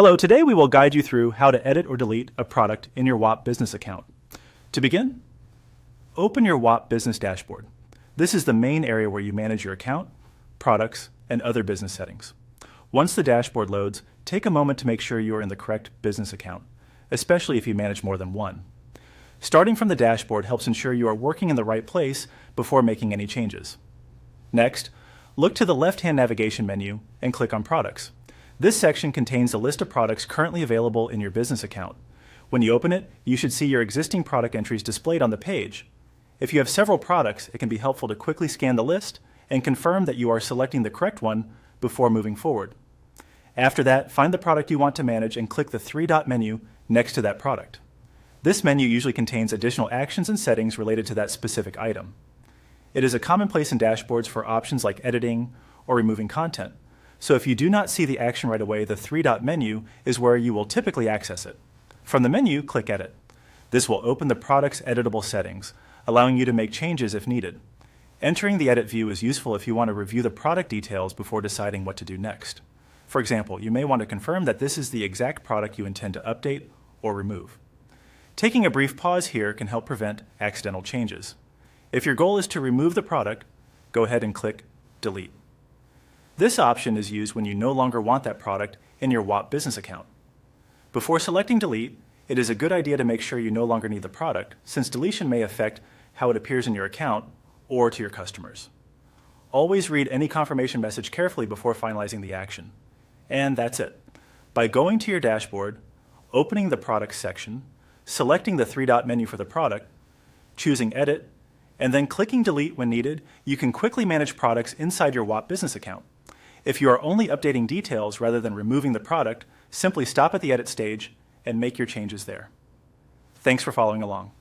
Hello, today we will guide you through how to edit or delete a product in your Whop Business Account. To begin, open your Whop Business Dashboard. This is the main area where you manage your account, products, and other business settings. Once the dashboard loads, take a moment to make sure you are in the correct business account, especially if you manage more than one. Starting from the dashboard helps ensure you are working in the right place before making any changes. Next, look to the left-hand navigation menu and click on Products. This section contains a list of products currently available in your business account. When you open it, you should see your existing product entries displayed on the page. If you have several products, it can be helpful to quickly scan the list and confirm that you are selecting the correct one before moving forward. After that, find the product you want to manage and click the three-dot menu next to that product. This menu usually contains additional actions and settings related to that specific item. It is a commonplace in dashboards for options like editing or removing content. So if you do not see the action right away, the three-dot menu is where you will typically access it. From the menu, click Edit. This will open the product's editable settings, allowing you to make changes if needed. Entering the edit view is useful if you want to review the product details before deciding what to do next. For example, you may want to confirm that this is the exact product you intend to update or remove. Taking a brief pause here can help prevent accidental changes. If your goal is to remove the product, go ahead and click Delete. This option is used when you no longer want that product in your Whop Business Account. Before selecting Delete, it is a good idea to make sure you no longer need the product, since deletion may affect how it appears in your account or to your customers. Always read any confirmation message carefully before finalizing the action. And that's it. By going to your dashboard, opening the Products section, selecting the three-dot menu for the product, choosing Edit, and then clicking Delete when needed, you can quickly manage products inside your Whop Business Account. If you are only updating details rather than removing the product, simply stop at the edit stage and make your changes there. Thanks for following along.